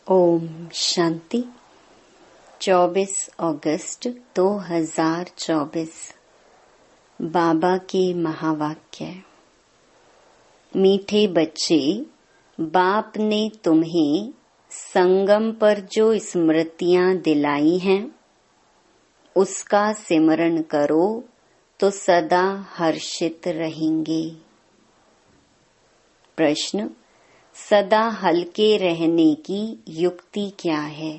ओम शांति। 24 अगस्त 2024 बाबा के महावाक्य। मीठे बच्चे, बाप ने तुम्हें संगम पर जो स्मृतियां दिलाई हैं उसका सिमरण करो तो सदा हर्षित रहेंगे। प्रश्न: सदा हल्के रहने की युक्ति क्या है?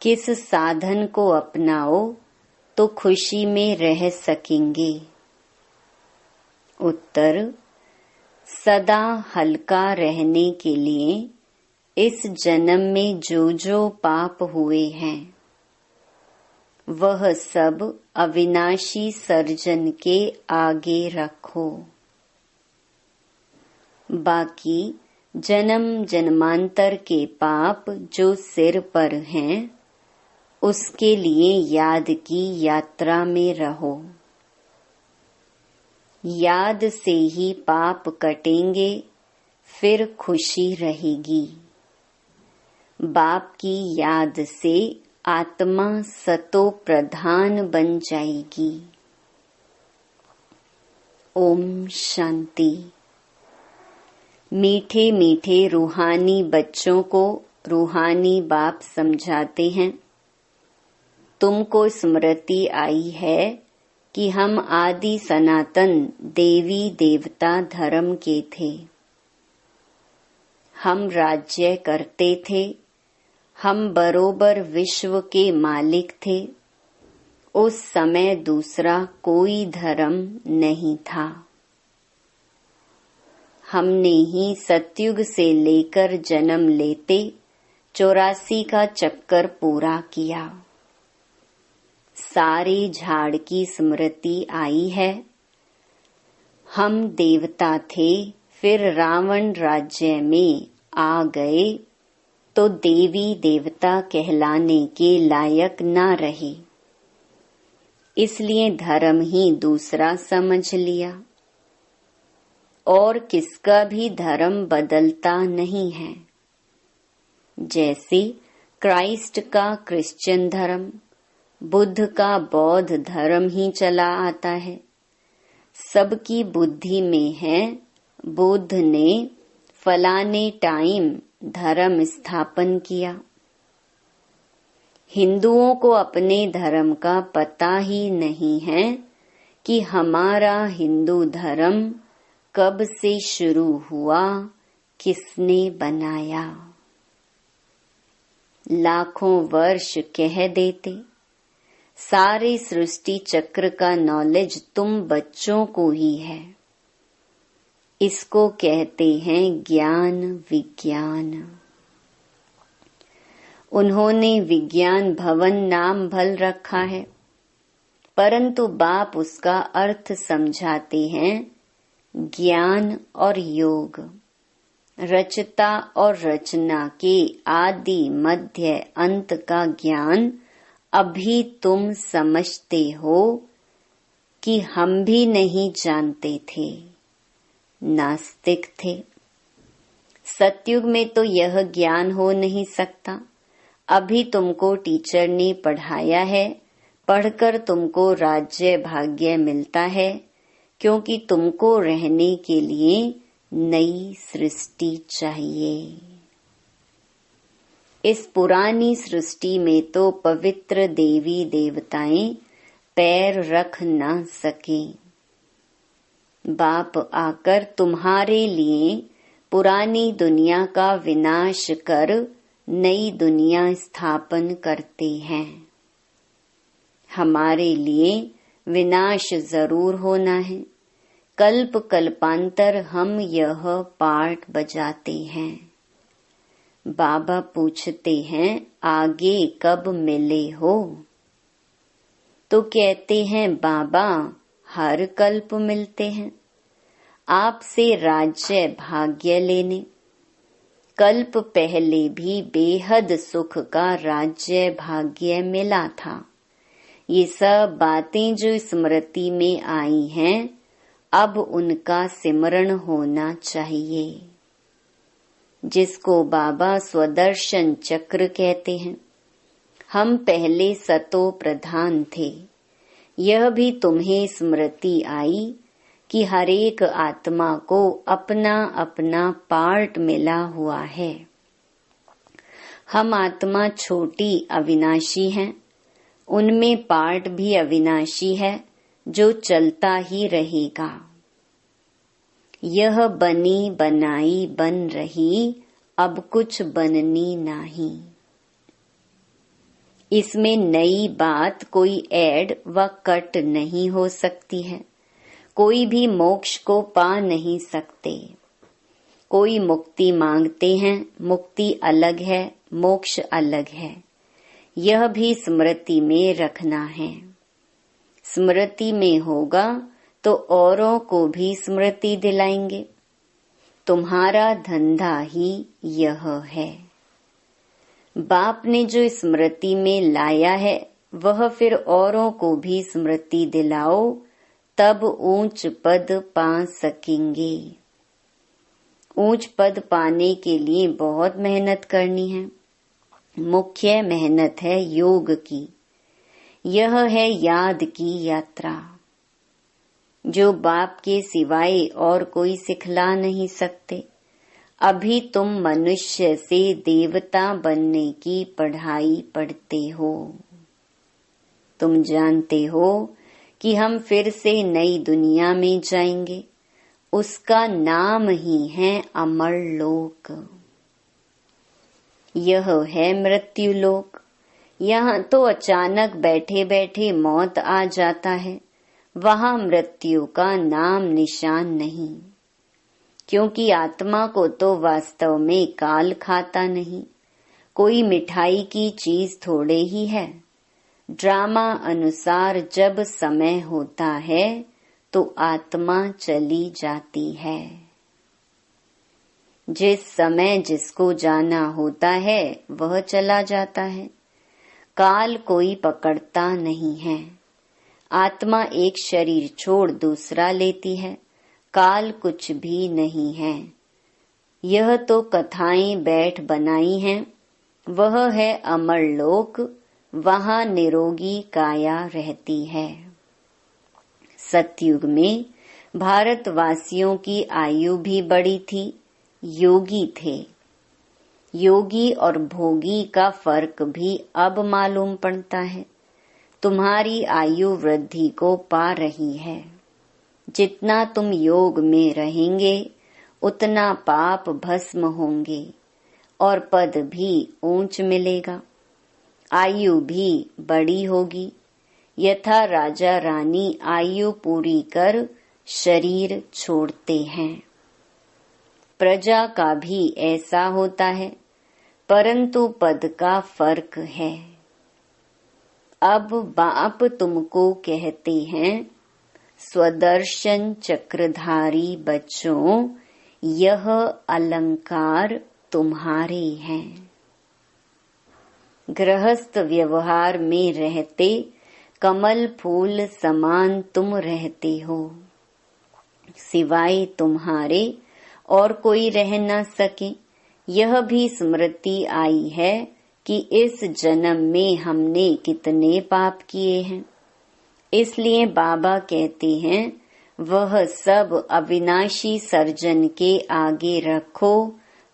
किस साधन को अपनाओ तो खुशी में रह सकेंगे? उत्तर: सदा हल्का रहने के लिए इस जन्म में जो जो पाप हुए हैं वह सब अविनाशी सर्जन के आगे रखो। बाकी जन्म जन्मांतर के पाप जो सिर पर हैं उसके लिए याद की यात्रा में रहो। याद से ही पाप कटेंगे, फिर खुशी रहेगी। बाप की याद से आत्मा सतो प्रधान बन जाएगी। ओम शांति। मीठे मीठे रूहानी बच्चों को रूहानी बाप समझाते हैं, तुमको स्मृति आई है कि हम आदि सनातन देवी देवता धर्म के थे। हम राज्य करते थे, हम बरोबर विश्व के मालिक थे। उस समय दूसरा कोई धर्म नहीं था। हमने ही सतयुग से लेकर जन्म लेते 84 का चक्कर पूरा किया। सारे झाड़ की स्मृति आई है। हम देवता थे, फिर रावण राज्य में आ गए तो देवी देवता कहलाने के लायक ना रहे, इसलिए धर्म ही दूसरा समझ लिया। और किसका भी धर्म बदलता नहीं है। जैसे क्राइस्ट का क्रिश्चियन धर्म, बुद्ध का बौद्ध धर्म ही चला आता है। सबकी बुद्धि में है बुद्ध ने फलाने टाइम धर्म स्थापन किया। हिंदुओं को अपने धर्म का पता ही नहीं है कि हमारा हिंदू धर्म कब से शुरू हुआ, किसने बनाया। लाखों वर्ष कह देते, सारे सृष्टि चक्र का नॉलेज तुम बच्चों को ही है। इसको कहते हैं ज्ञान विज्ञान। उन्होंने विज्ञान भवन नाम भल रखा है, परंतु बाप उसका अर्थ समझाते हैं ज्ञान और योग। रचता और रचना के आदि मध्य अंत का ज्ञान अभी तुम समझते हो कि हम भी नहीं जानते थे, नास्तिक थे। सतयुग में तो यह ज्ञान हो नहीं सकता। अभी तुमको टीचर ने पढ़ाया है, पढ़कर तुमको राज्य भाग्य मिलता है, क्योंकि तुमको रहने के लिए नई सृष्टि चाहिए। इस पुरानी सृष्टि में तो पवित्र देवी देवताएं पैर रख ना सके। बाप आकर तुम्हारे लिए पुरानी दुनिया का विनाश कर नई दुनिया स्थापन करते हैं। हमारे लिए विनाश जरूर होना है। कल्प कल्पांतर हम यह पार्ट बजाते हैं। बाबा पूछते हैं आगे कब मिले हो? तो कहते हैं बाबा हर कल्प मिलते हैं, आपसे राज्य भाग्य लेने। कल्प पहले भी बेहद सुख का राज्य भाग्य मिला था। ये सब बातें जो स्मृति में आई हैं, अब उनका सिमरण होना चाहिए। जिसको बाबा स्वदर्शन चक्र कहते हैं। हम पहले सतो प्रधान थे। यह भी तुम्हें स्मृति आई कि हरेक आत्मा को अपना अपना पार्ट मिला हुआ है। हम आत्मा छोटी अविनाशी हैं, उनमें पार्ट भी अविनाशी है जो चलता ही रहेगा। यह बनी बनाई बन रही, अब कुछ बननी नहीं। इसमें नई बात कोई ऐड व कट नहीं हो सकती है। कोई भी मोक्ष को पा नहीं सकते। कोई मुक्ति मांगते हैं, मुक्ति अलग है, मोक्ष अलग है। यह भी स्मृति में रखना है। स्मृति में होगा तो औरों को भी स्मृति दिलाएंगे। तुम्हारा धंधा ही यह है। बाप ने जो स्मृति में लाया है वह फिर औरों को भी स्मृति दिलाओ, तब ऊंच पद पा सकेंगे। ऊंच पद पाने के लिए बहुत मेहनत करनी है। मुख्य मेहनत है योग की। यह है याद की यात्रा, जो बाप के सिवाय और कोई सिखला नहीं सकते। अभी तुम मनुष्य से देवता बनने की पढ़ाई पढ़ते हो। तुम जानते हो कि हम फिर से नई दुनिया में जाएंगे। उसका नाम ही है अमर लोक। यह है मृत्यु लोक। यहाँ तो अचानक बैठे बैठे मौत आ जाता है। वहाँ मृत्यु का नाम निशान नहीं, क्योंकि आत्मा को तो वास्तव में काल खाता नहीं। कोई मिठाई की चीज थोड़े ही है। ड्रामा अनुसार जब समय होता है तो आत्मा चली जाती है। जिस समय जिसको जाना होता है वह चला जाता है। काल कोई पकड़ता नहीं है। आत्मा एक शरीर छोड़ दूसरा लेती है। काल कुछ भी नहीं है। यह तो कथाएं बैठ बनाई हैं। वह है अमर लोक, वहाँ निरोगी काया रहती है। सतयुग में भारतवासियों की आयु भी बड़ी थी। योगी थे। योगी और भोगी का फर्क भी अब मालूम पड़ता है। तुम्हारी आयु वृद्धि को पा रही है। जितना तुम योग में रहेंगे उतना पाप भस्म होंगे और पद भी ऊंच मिलेगा। आयु भी बड़ी होगी। यथा राजा रानी आयु पूरी कर शरीर छोड़ते हैं। प्रजा का भी ऐसा होता है, परंतु पद का फर्क है। अब बाप तुमको कहते हैं, स्वदर्शन चक्रधारी बच्चों, यह अलंकार तुम्हारे हैं। गृहस्थ व्यवहार में रहते कमल फूल समान तुम रहते हो। सिवाय तुम्हारे और कोई रह न सके। यह भी स्मृति आई है कि इस जन्म में हमने कितने पाप किए हैं। इसलिए बाबा कहते हैं, वह सब अविनाशी सर्जन के आगे रखो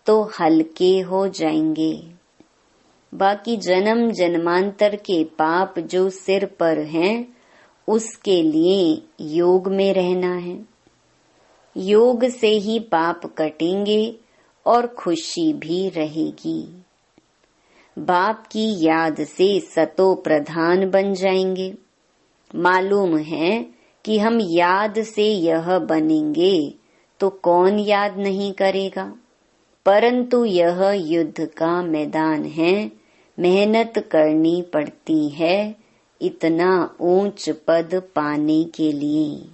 तो हल्के हो जाएंगे। बाकी जन्म जन्मांतर के पाप जो सिर पर हैं, उसके लिए योग में रहना है। योग से ही पाप कटेंगे और खुशी भी रहेगी। बाप की याद से सतो प्रधान बन जाएंगे। मालूम है कि हम याद से यह बनेंगे तो कौन याद नहीं करेगा। परंतु यह युद्ध का मैदान है। मेहनत करनी पड़ती है इतना ऊंच पद पाने के लिए।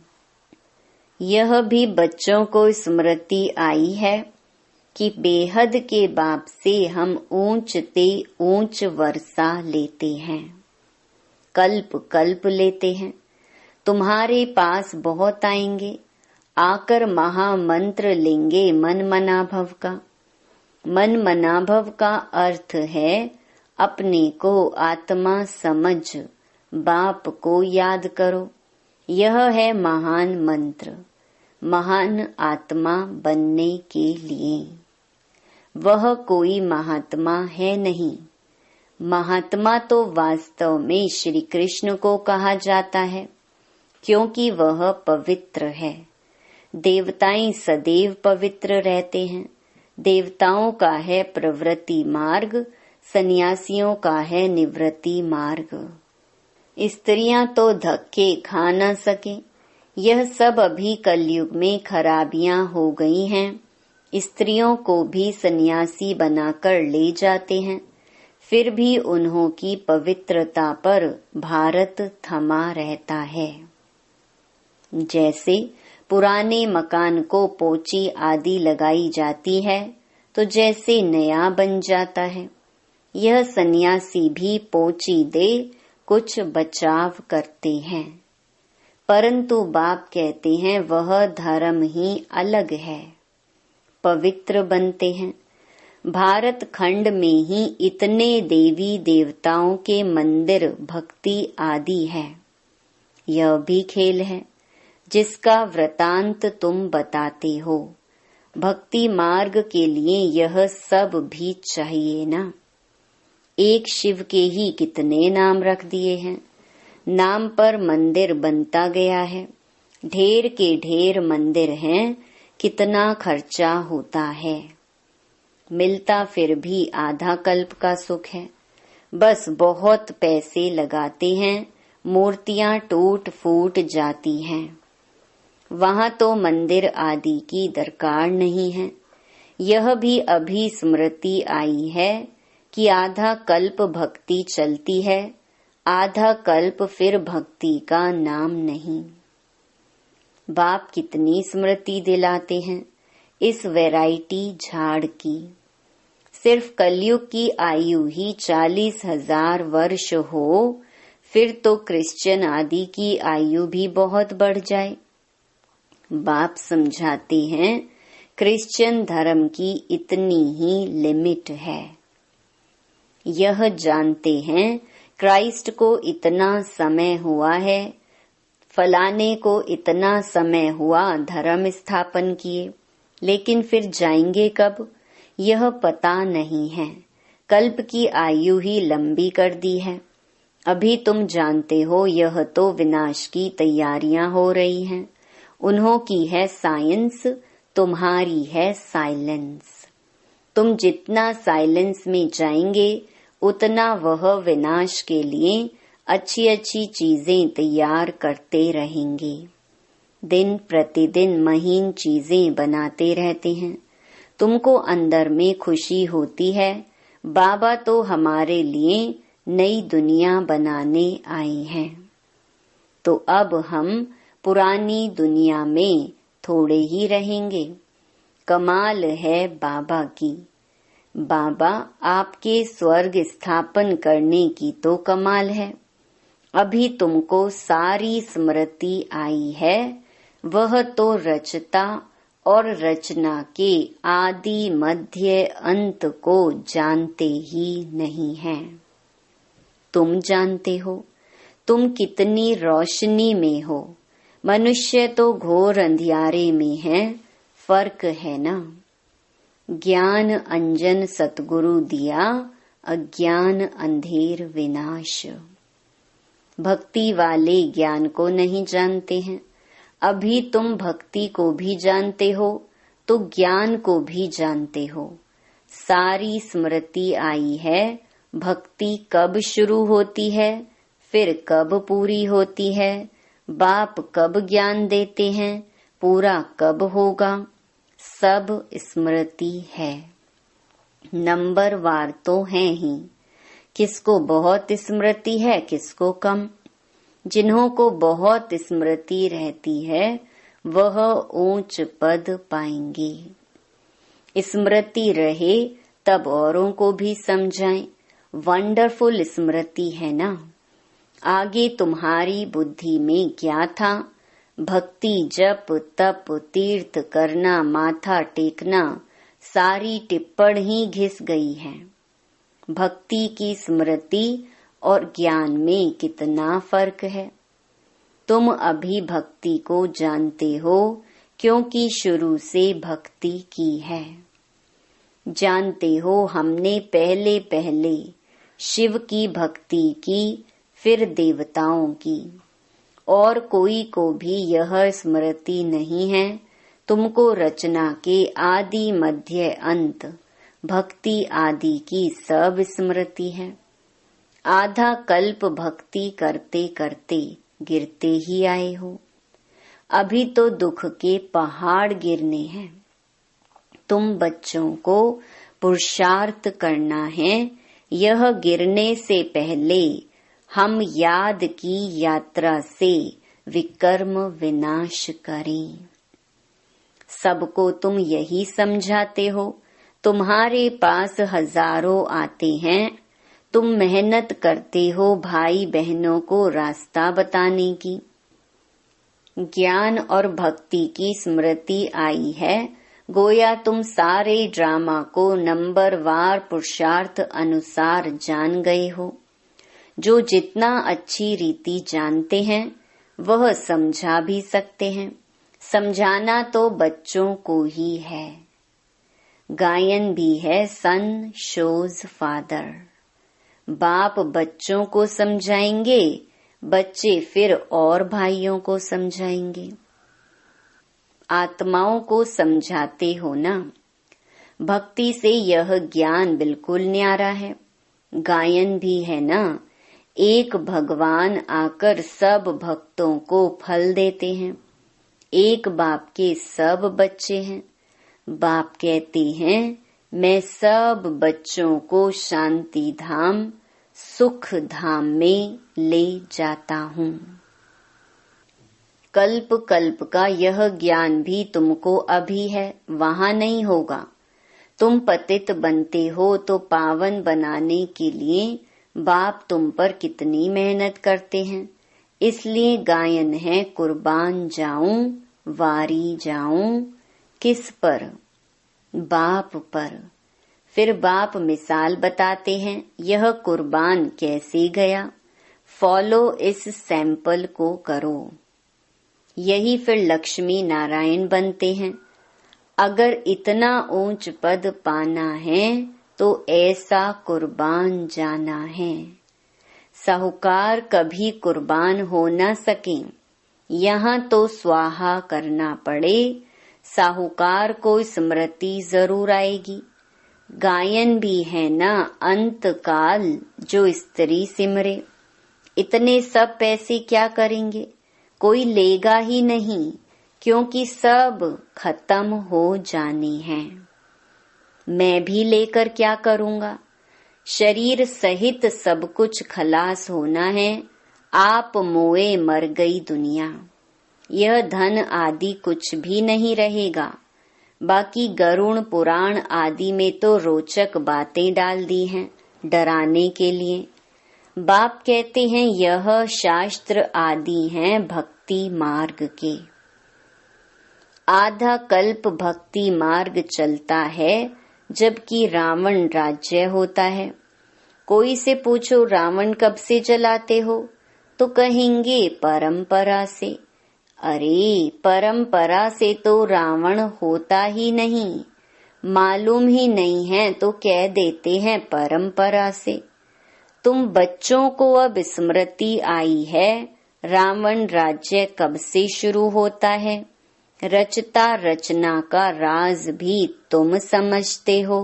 यह भी बच्चों को स्मृति आई है कि बेहद के बाप से हम ऊंच ते ऊंच वर्षा लेते हैं, कल्प कल्प लेते हैं। तुम्हारे पास बहुत आएंगे, आकर महामंत्र लेंगे मन मना भव का। मन मनाभव का अर्थ है अपने को आत्मा समझ बाप को याद करो। यह है महान मंत्र महान आत्मा बनने के लिए। वह कोई महात्मा है नहीं। महात्मा तो वास्तव में श्री कृष्ण को कहा जाता है, क्योंकि वह पवित्र है। देवताएं सदैव पवित्र रहते हैं। देवताओं का है प्रवृत्ति मार्ग, सन्यासियों का है निवृत्ति मार्ग। स्त्रियां तो धक्के खा न सके। यह सब अभी कलयुग में खराबियां हो गई हैं। स्त्रियों को भी सन्यासी बनाकर ले जाते हैं, फिर भी उन्हों की पवित्रता पर भारत थमा रहता है। जैसे पुराने मकान को पोची आदि लगाई जाती है तो जैसे नया बन जाता है, यह सन्यासी भी पोची दे कुछ बचाव करते हैं। परंतु बाप कहते हैं वह धर्म ही अलग है। पवित्र बनते हैं। भारत खंड में ही इतने देवी देवताओं के मंदिर भक्ति आदि है। यह भी खेल है जिसका वृतांत तुम बताते हो। भक्ति मार्ग के लिए यह सब भी चाहिए ना। एक शिव के ही कितने नाम रख दिए हैं। नाम पर मंदिर बनता गया है। ढेर के ढेर मंदिर हैं, कितना खर्चा होता है। मिलता फिर भी आधा कल्प का सुख है। बस बहुत पैसे लगाते हैं, मूर्तियां टूट फूट जाती हैं। वहां तो मंदिर आदि की दरकार नहीं है। यह भी अभी स्मृति आई है कि आधा कल्प भक्ति चलती है, आधा कल्प फिर भक्ति का नाम नहीं। बाप कितनी स्मृति दिलाते हैं इस वैरायटी झाड़ की। सिर्फ कलयुग की आयु ही 40,000 वर्ष हो, फिर तो क्रिश्चियन आदि की आयु भी बहुत बढ़ जाए। बाप समझाते हैं क्रिश्चियन धर्म की इतनी ही लिमिट है। यह जानते हैं क्राइस्ट को इतना समय हुआ है, फलाने को इतना समय हुआ धर्म स्थापन किए, लेकिन फिर जाएंगे कब, यह पता नहीं है। कल्प की आयु ही लंबी कर दी है। अभी तुम जानते हो यह तो विनाश की तैयारियां हो रही हैं। उन्हों की है साइंस, तुम्हारी है साइलेंस। तुम जितना साइलेंस में जाएंगे उतना वह विनाश के लिए अच्छी अच्छी चीजें तैयार करते रहेंगे। दिन प्रतिदिन महीन चीजें बनाते रहते हैं। तुमको अंदर में खुशी होती है। बाबा तो हमारे लिए नई दुनिया बनाने आए हैं। तो अब हम पुरानी दुनिया में थोड़े ही रहेंगे। कमाल है बाबा की। बाबा आपके स्वर्ग स्थापन करने की तो कमाल है। अभी तुमको सारी स्मृति आई है। वह तो रचता और रचना के आदि मध्य अंत को जानते ही नहीं हैं। तुम जानते हो तुम कितनी रोशनी में हो। मनुष्य तो घोर अंधियारे में है। फर्क है ना। ज्ञान अंजन सतगुरु दिया, अज्ञान अंधेर विनाश। भक्ति वाले ज्ञान को नहीं जानते हैं। अभी तुम भक्ति को भी जानते हो तो ज्ञान को भी जानते हो। सारी स्मृति आई है। भक्ति कब शुरू होती है, फिर कब पूरी होती है, बाप कब ज्ञान देते हैं, पूरा कब होगा, सब स्मृति है। नंबर वार तो है ही। किसको बहुत स्मृति है, किसको कम। जिन्हों को बहुत स्मृति रहती है वह ऊंच पद पाएंगे। स्मृति रहे तब औरों को भी समझाएं। वंडरफुल स्मृति है ना। आगे तुम्हारी बुद्धि में क्या था। भक्ति जप तप तीर्थ करना, माथा टेकना, सारी टिप्पण ही घिस गई है। भक्ति की स्मृति और ज्ञान में कितना फर्क है। तुम अभी भक्ति को जानते हो क्योंकि शुरू से भक्ति की है। जानते हो हमने पहले पहले शिव की भक्ति की, फिर देवताओं की, और कोई को भी यह स्मृति नहीं है। तुमको रचना के आदि मध्य अंत भक्ति आदि की सब स्मृति है। आधा कल्प भक्ति करते करते गिरते ही आए हो। अभी तो दुख के पहाड़ गिरने हैं। तुम बच्चों को पुरुषार्थ करना है। यह गिरने से पहले हम याद की यात्रा से विकर्म विनाश करें। सबको तुम यही समझाते हो। तुम्हारे पास हजारों आते हैं। तुम मेहनत करते हो भाई बहनों को रास्ता बताने की। ज्ञान और भक्ति की स्मृति आई है। गोया तुम सारे ड्रामा को नंबरवार पुरुषार्थ अनुसार जान गए हो। जो जितना अच्छी रीति जानते हैं वह समझा भी सकते हैं। समझाना तो बच्चों को ही है। गायन भी है सन शोज फादर। बाप बच्चों को समझाएंगे, बच्चे फिर और भाइयों को समझाएंगे। आत्माओं को समझाते हो ना। भक्ति से यह ज्ञान बिल्कुल न्यारा है। गायन भी है ना। एक भगवान आकर सब भक्तों को फल देते हैं। एक बाप के सब बच्चे हैं। बाप कहते हैं मैं सब बच्चों को शांति धाम सुख धाम में ले जाता हूँ। कल्प कल्प का यह ज्ञान भी तुमको अभी है, वहाँ नहीं होगा। तुम पतित बनते हो तो पावन बनाने के लिए बाप तुम पर कितनी मेहनत करते हैं। इसलिए गायन है कुर्बान जाऊं वारी जाऊं। किस पर? बाप पर। फिर बाप मिसाल बताते हैं यह कुर्बान कैसे गया। फॉलो इस सैंपल को करो। यही फिर लक्ष्मी नारायण बनते हैं। अगर इतना ऊंच पद पाना है तो ऐसा कुर्बान जाना है। साहूकार कभी कुर्बान हो न सके। यहाँ तो स्वाहा करना पड़े। साहूकार को स्मृति जरूर आएगी। गायन भी है ना अंत काल जो स्त्री सिमरे। इतने सब पैसे क्या करेंगे? कोई लेगा ही नहीं क्योंकि सब खत्म हो जाने हैं। मैं भी लेकर क्या करूँगा? शरीर सहित सब कुछ खलास होना है। आप मोए मर गई दुनिया। यह धन आदि कुछ भी नहीं रहेगा। बाकी गरुण पुराण आदि में तो रोचक बातें डाल दी हैं डराने के लिए। बाप कहते हैं यह शास्त्र आदि हैं भक्ति मार्ग के। आधा कल्प भक्ति मार्ग चलता है जबकि रावण राज्य होता है। कोई से पूछो रावण कब से चलाते हो तो कहेंगे परंपरा से। अरे परंपरा से तो रावण होता ही नहीं। मालूम ही नहीं है तो कह देते हैं परंपरा से। तुम बच्चों को अब स्मृति आई है रावण राज्य कब से शुरू होता है। रचता रचना का राज भी तुम समझते हो।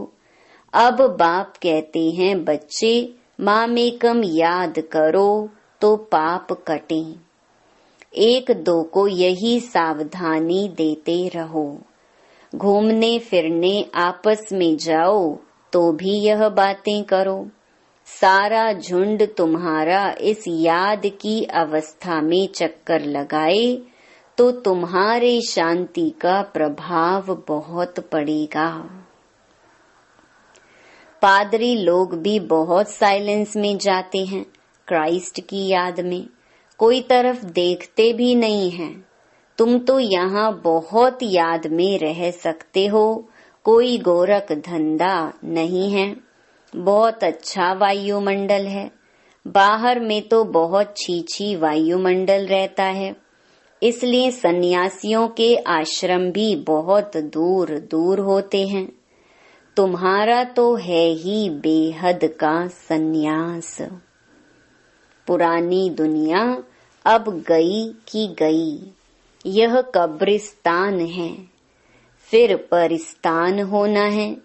अब बाप कहते हैं बच्चे मामेकम याद करो तो पाप कटे। एक दो को यही सावधानी देते रहो। घूमने फिरने आपस में जाओ तो भी यह बातें करो। सारा झुंड तुम्हारा इस याद की अवस्था में चक्कर लगाए तो तुम्हारे शांति का प्रभाव बहुत पड़ेगा। पादरी लोग भी बहुत साइलेंस में जाते हैं क्राइस्ट की याद में। कोई तरफ देखते भी नहीं हैं। तुम तो यहाँ बहुत याद में रह सकते हो। कोई गोरख धंधा नहीं है। बहुत अच्छा वायुमंडल है। बाहर में तो बहुत छीछी वायुमंडल रहता है, इसलिए सन्यासियों के आश्रम भी बहुत दूर दूर होते हैं। तुम्हारा तो है ही बेहद का सन्यास। पुरानी दुनिया अब गई की गई, यह कब्रिस्तान है, फिर परिस्तान होना है।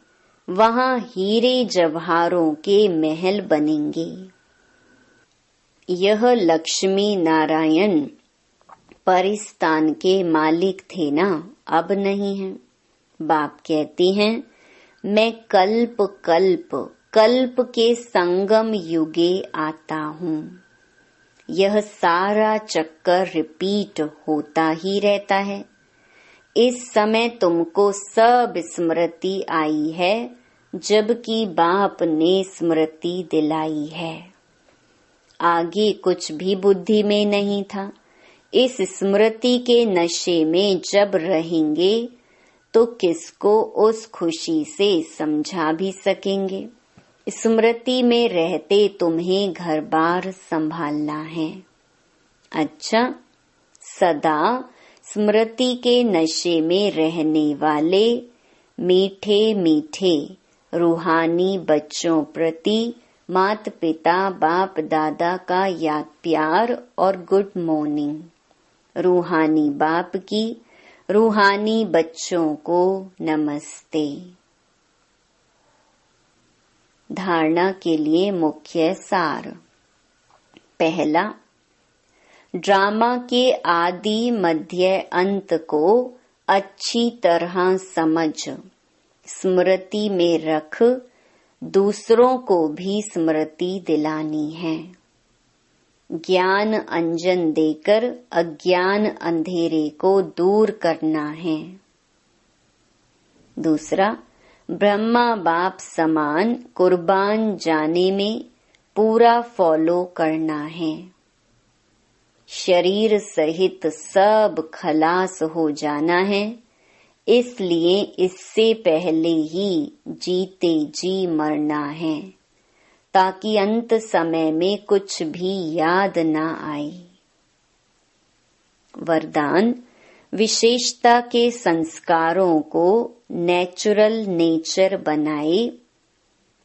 वहाँ हीरे जवाहरों के महल बनेंगे। यह लक्ष्मी नारायण परिस्तान के मालिक थे ना, अब नहीं है। बाप कहती हैं, मैं कल्प कल्प कल्प के संगम युगे आता हूँ। यह सारा चक्कर रिपीट होता ही रहता है। इस समय तुमको सब स्मृति आई है, जबकि बाप ने स्मृति दिलाई है। आगे कुछ भी बुद्धि में नहीं था। इस स्मृति के नशे में जब रहेंगे तो किसको उस खुशी से समझा भी सकेंगे। स्मृति में रहते तुम्हें घर बार संभालना है। अच्छा, सदा स्मृति के नशे में रहने वाले मीठे मीठे रूहानी बच्चों प्रति माता पिता बाप दादा का याद प्यार और गुड मॉर्निंग। रूहानी बाप की रूहानी बच्चों को नमस्ते। धारणा के लिए मुख्य सार। पहला, ड्रामा के आदि मध्य अंत को अच्छी तरह समझ, स्मृति में रख, दूसरों को भी स्मृति दिलानी है। ज्ञान अंजन देकर अज्ञान अंधेरे को दूर करना है। दूसरा, ब्रह्मा बाप समान कुर्बान जाने में पूरा फॉलो करना है। शरीर सहित सब खलास हो जाना है, इसलिए इससे पहले ही जीते जी मरना है, ताकि अंत समय में कुछ भी याद न आए। वरदान, विशेषता के संस्कारों को नेचुरल नेचर बनाए,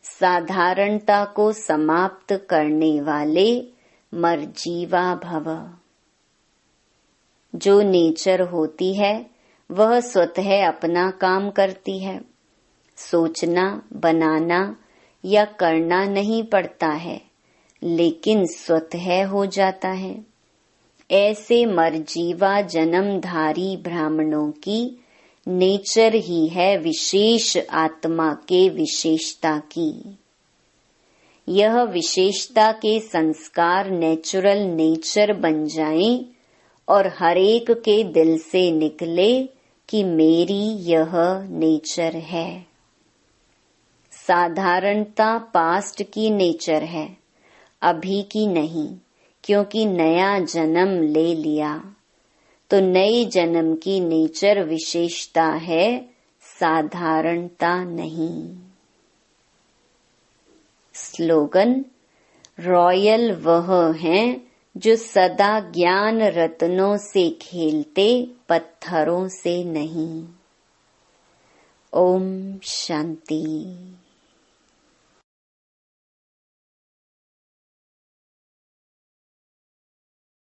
साधारणता को समाप्त करने वाले मर्जीवा भव। जो नेचर होती है वह स्वतः अपना काम करती है। सोचना, बनाना या करना नहीं पड़ता है, लेकिन स्वतः हो जाता है। ऐसे मर्जीवा जन्मधारी ब्राह्मणों की नेचर ही है विशेष आत्मा के विशेषता की। यह विशेषता के संस्कार नेचुरल नेचर बन जाएं और हरेक के दिल से निकले कि मेरी यह नेचर है। साधारणता पास्ट की नेचर है, अभी की नहीं, क्योंकि नया जन्म ले लिया। तो नए जन्म की नेचर विशेषता है, साधारणता नहीं। स्लोगन, रॉयल वह हैं जो सदा ज्ञान रत्नों से खेलते, पत्थरों से नहीं। ओम शांति।